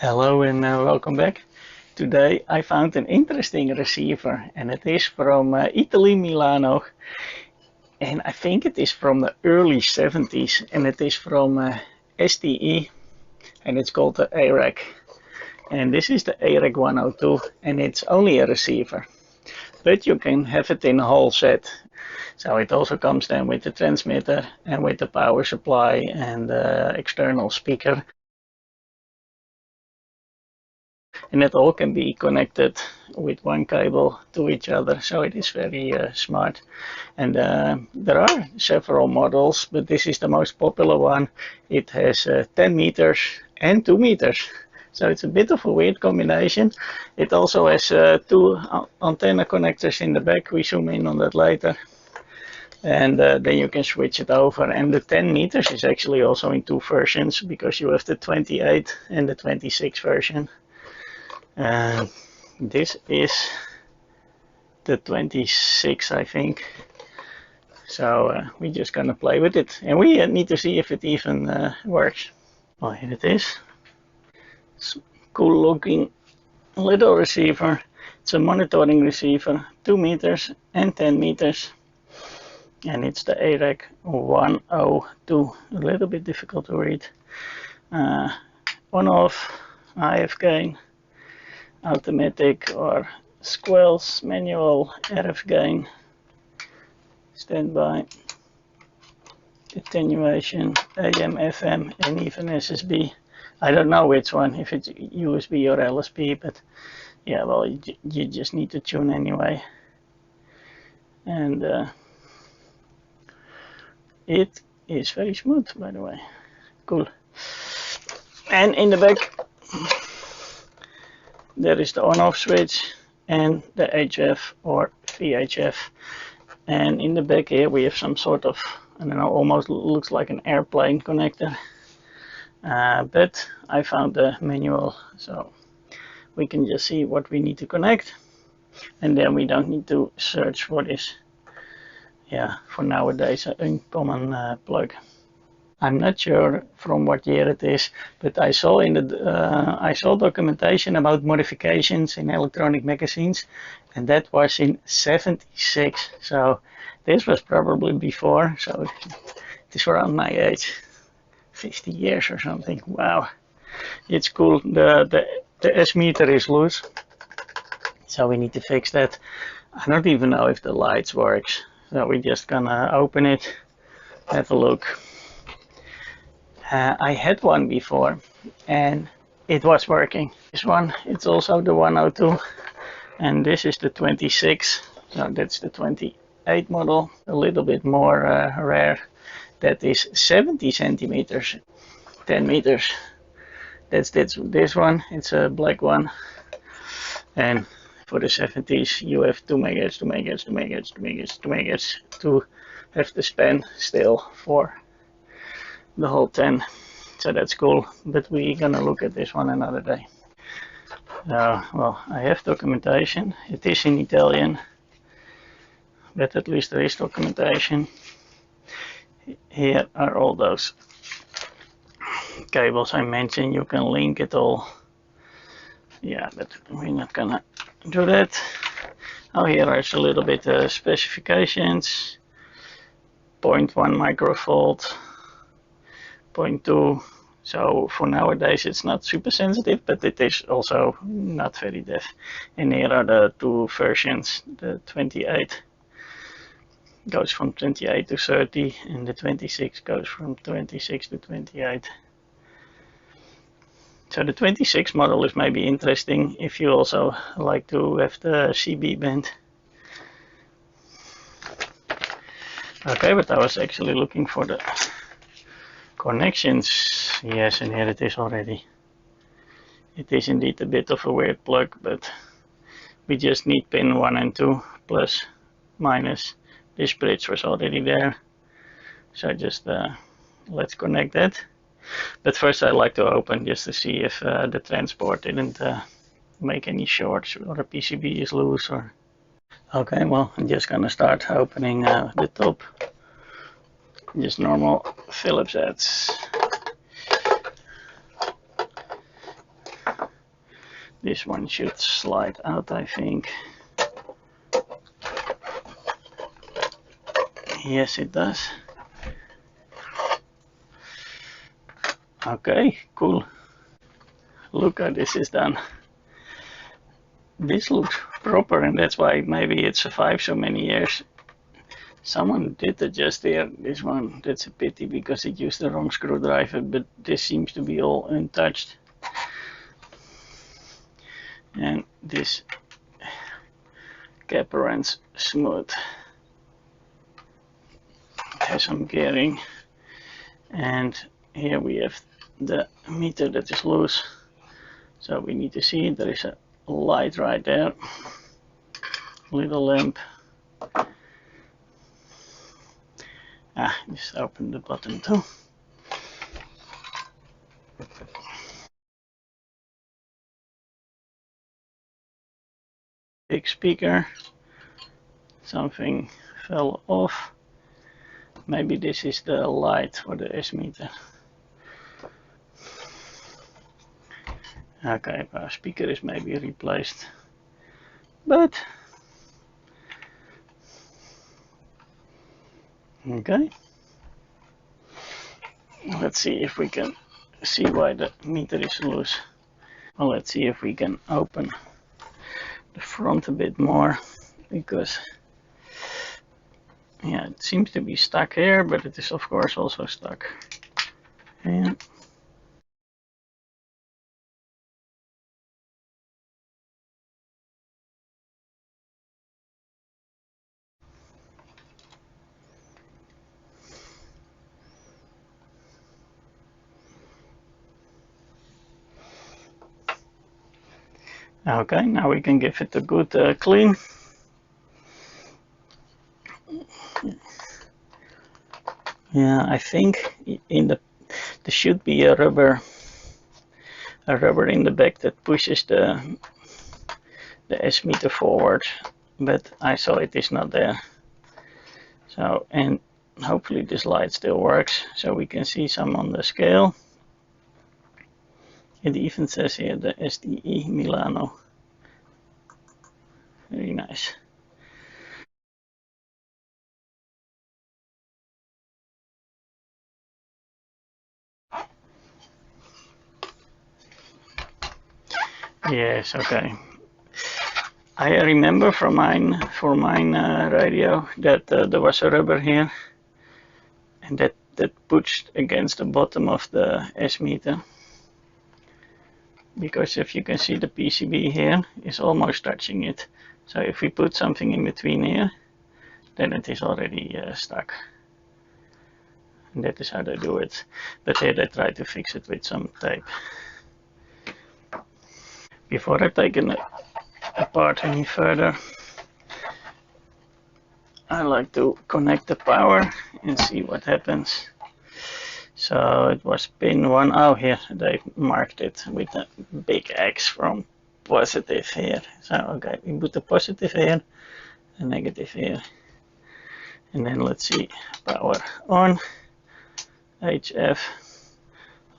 Hello and welcome back. Today I found an interesting receiver and it is from Italy Milano, and I think it is from the early 70s, and it is from STE, and it's called the ARAC, and this is the ARAC-102, and it's only a receiver, but you can have it in a whole set. So it also comes then with the transmitter and with the power supply and the external speaker. And it all can be connected with one cable to each other, so it is very smart. And there are several models, but this is the most popular one. It has 10 meters and 2 meters, so it's a bit of a weird combination. It also has two antenna connectors in the back. We zoom in on that later. And then you can switch it over, and the 10 meters is actually also in two versions, because you have the 28 and the 26 version. This is the 26, I think. So we're just gonna play with it, and we need to see if it even works. Well, here it is. It's a cool looking little receiver. It's a monitoring receiver, 2 meters and 10 meters. And it's the ARAC-102, a little bit difficult to read. On-off, IF gain, automatic or squelch, manual, RF gain, standby, attenuation, AM, FM, and even SSB. I don't know which one, if it's USB or LSB, but yeah, well, you just need to tune anyway. And it is very smooth, by the way. Cool. And in the back, there is the on-off switch and the HF or VHF. And in the back here we have some sort of, I don't know, almost looks like an airplane connector. But I found the manual, so we can just see what we need to connect. And then we don't need to search for this. Yeah, for nowadays, a common plug. I'm not sure from what year it is, but I saw in the I saw documentation about modifications in electronic magazines, and that was in '76. So this was probably before. So it is around my age, 50 years or something. Wow, it's cool. The S meter is loose, so we need to fix that. I don't even know if the lights works. So we're just gonna open it, have a look. I had one before and it was working. This one, it's also the 102, and this is the 26, so that's the 28 model, a little bit more rare. That is 70 centimeters, 10 meters. That's this one, it's a black one. And for the 70s, you have 2 megahertz, 2 megahertz, 2 megahertz, 2 megahertz, 2 megahertz to have the span still for the whole 10. So that's cool, but we're gonna look at this one another day. Well, I have documentation. It is in Italian, but at least there is documentation. Here are all those cables I mentioned. You can link it all. Yeah, but we're not gonna do that. Oh, here is a little bit specifications. 0.1 microvolt, 0.2. So for nowadays it's not super sensitive, but it is also not very deaf. And here are the two versions. The 28 goes from 28 to 30, and the 26 goes from 26 to 28. So the 26 model is maybe interesting if you also like to have the CB band. Okay, but I was actually looking for the connections. Yes, and here it is already. It is indeed a bit of a weird plug, but we just need pin 1 and 2, plus, minus. This bridge was already there. So just let's connect that. But first I'd like to open just to see if the transport didn't make any shorts or the PCB is loose or... Okay, well, I'm just gonna start opening the top. Just normal Phillips heads. This one should slide out, I think. Yes, it does. Okay, cool. Look how this is done. This looks proper, and that's why maybe it survived so many years. Someone did adjust there, this one. That's a pity because it used the wrong screwdriver, but this seems to be all untouched. And this cap runs smooth. It has some gearing. And here we have the meter that is loose. So we need to see it. There is a light right there. Little lamp. Just open the button too. Big speaker. Something fell off. Maybe this is the light for the S meter. Okay, our speaker is maybe replaced. But okay. Let's see if we can see why the meter is loose. Well, let's see if we can open the front a bit more, because yeah, it seems to be stuck here, but it is of course also stuck. And okay, now we can give it a good clean. Yeah, I think in there should be a rubber in the back that pushes the S meter forward, but I saw it is not there. So, and hopefully this light still works, so we can see some on the scale. It even says here the STE Milano. Very nice. Yes, okay. I remember for mine radio that there was a rubber here, and that pushed against the bottom of the S meter. Because if you can see, the PCB here is almost touching it. So if we put something in between here, then it is already stuck. And that is how they do it. But here they try to fix it with some tape. Before I take it apart any further, I like to connect the power and see what happens. So it was pin 1. Oh, here they marked it with a big X from positive here. So okay, we put the positive here, the negative here, and then let's see, power on, HF.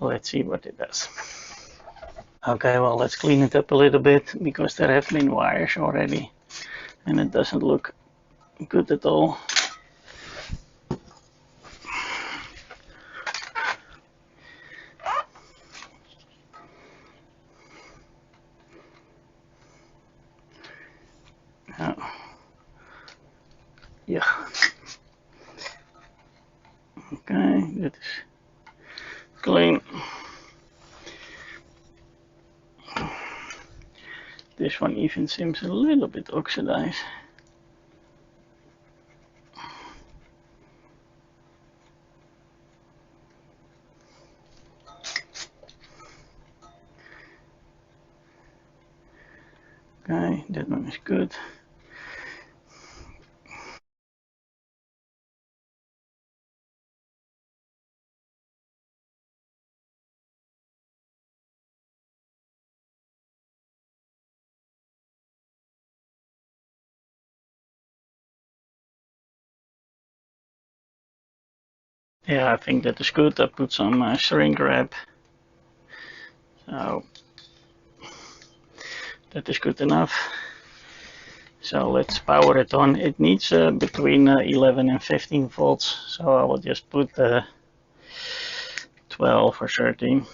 Let's see what it does. Okay, well, let's clean it up a little bit, because there have been wires already and it doesn't look good at all. Yeah. Okay, that is clean. This one even seems a little bit oxidized. Okay, that one is good. Yeah, I think that is good. I put some shrink wrap. So That is good enough. So let's power it on. It needs between 11 and 15 volts. So I will just put 12 or 13.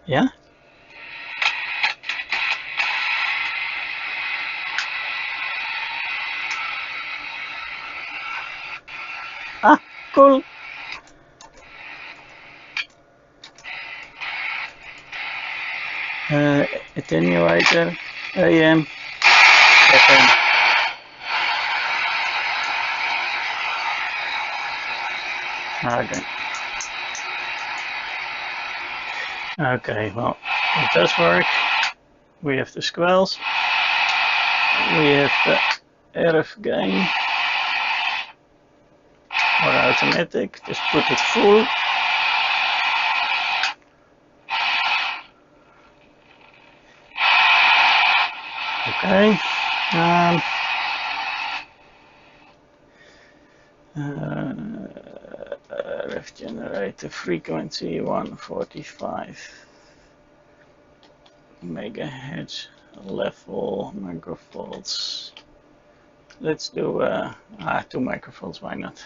Yeah? Ah, cool. Attenuator, AM, FM. Okay. Okay, well, it does work. We have the squells. We have the RF gain or automatic. Just put it full. Okay. RF generator frequency 145 megahertz, level microvolts. Let's do 2 microvolts, why not?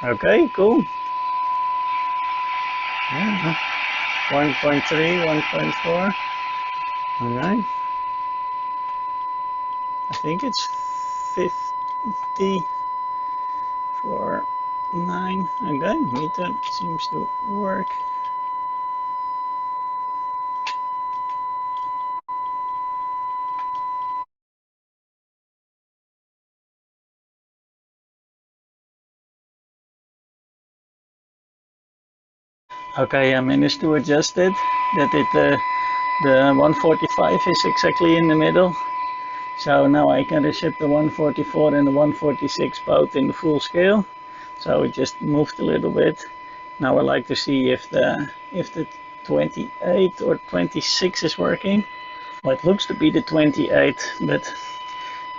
Okay, cool. Yeah. 1.3, 1.4. Alright. I think it's 54.9. Okay, meter seems to work. Okay, I managed to adjust it, that the 145 is exactly in the middle. So now I can reset the 144 and the 146 both in the full scale. So it just moved a little bit. Now I like to see if the 28 or 26 is working. Well, it looks to be the 28, but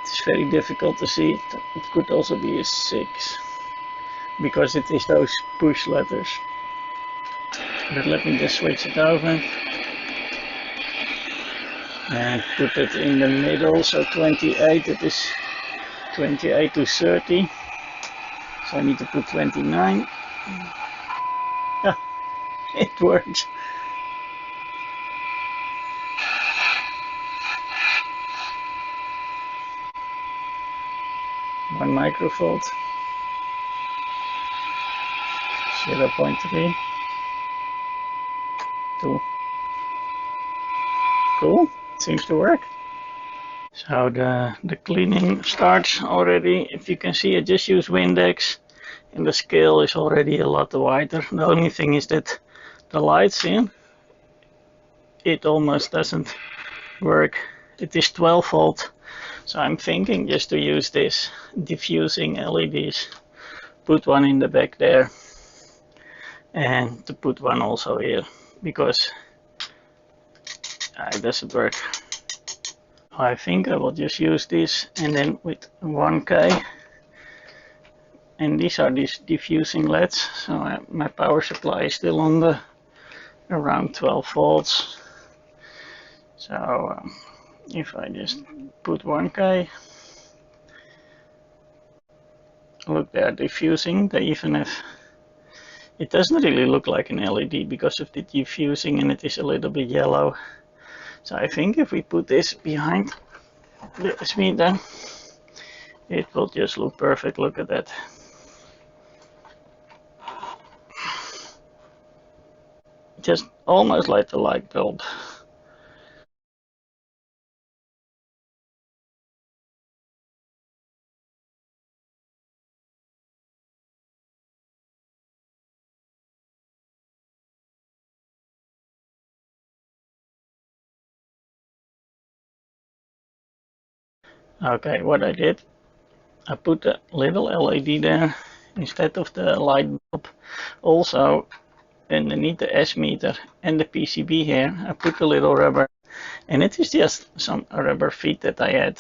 it's very difficult to see. It could also be a 6 because it is those push letters. But let me just switch it over and put it in the middle. So 28, it is 28 to 30. So I need to put 29. Ah, it works. One microvolt. 0.3. 2. Cool. Seems to work. So the cleaning starts already. If you can see, I just use Windex and the scale is already a lot wider. The only thing is that the lights in, it almost doesn't work. It is 12 volt. So I'm thinking just to use this diffusing LEDs. Put one in the back there and to put one also here because it doesn't work. I think I will just use this and then with 1K, and these are these diffusing LEDs, so my power supply is still on the around 12 volts. So if I just put 1K, look, they are diffusing. They even have, it doesn't really look like an LED because of the diffusing and it is a little bit yellow. So I think if we put this behind the speeder, it will just look perfect. Look at that. Just almost like the light bulb. Okay, what I did, I put a little LED there instead of the light bulb. Also, underneath the S meter and the PCB here, I put a little rubber, and it is just some rubber feet that I had,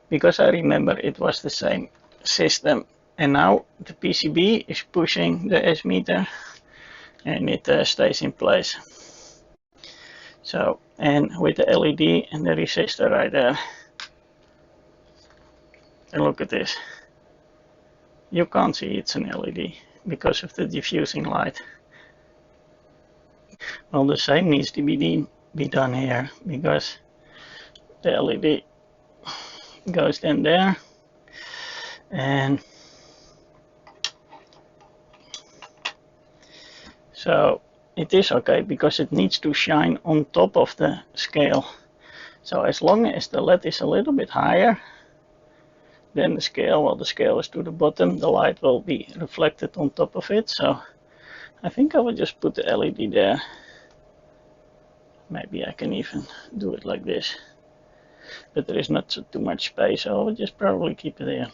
because I remember it was the same system. And now the PCB is pushing the S meter, and it stays in place. So, and with the LED and the resistor right there, and look at this. You can't see it's an LED because of the diffusing light. Well, the same needs to be done here, because the LED goes then there, and so it is okay because it needs to shine on top of the scale. So as long as the LED is a little bit higher than the scale, well, the scale is to the bottom, the light will be reflected on top of it. So I think I will just put the LED there. Maybe I can even do it like this, but there is not too much space, so I will just probably keep it there.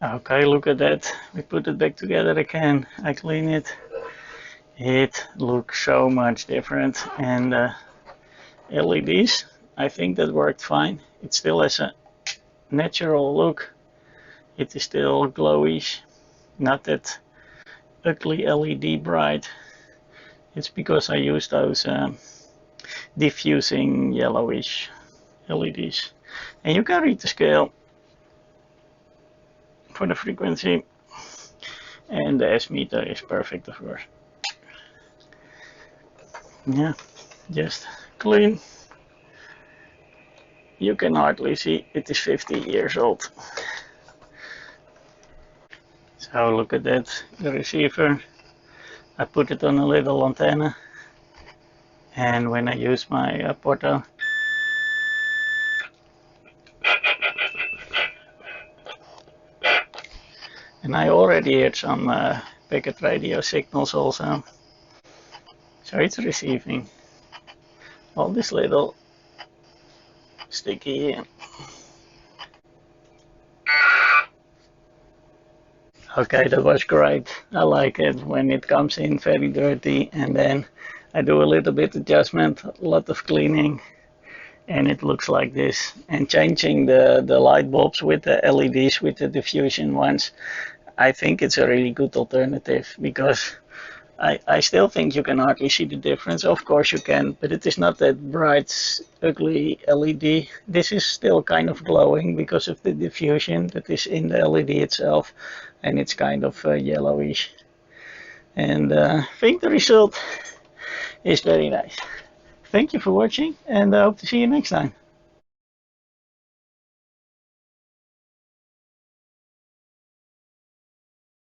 Okay, look at that. We put it back together again. I clean it. It looks so much different. And LEDs, I think that worked fine. It still has a natural look. It is still glowish, not that ugly LED bright. It's because I used those diffusing yellowish LEDs. And you can read the scale for the frequency, and the S meter is perfect, of course. Yeah, just clean. You can hardly see it is 50 years old. So look at that, the receiver. I put it on a little antenna, and when I use my portal, and I already heard some packet radio signals also. So it's receiving all this little sticky here. Okay, that was great. I like it when it comes in very dirty, and then I do a little bit adjustment, a lot of cleaning, and it looks like this. And changing the light bulbs with the LEDs, with the diffusion ones, I think it's a really good alternative, because I still think you can hardly see the difference. Of course you can, but it is not that bright, ugly LED. This is still kind of glowing because of the diffusion that is in the LED itself, and it's kind of yellowish. And I think the result is very nice. Thank you for watching, and I hope to see you next time.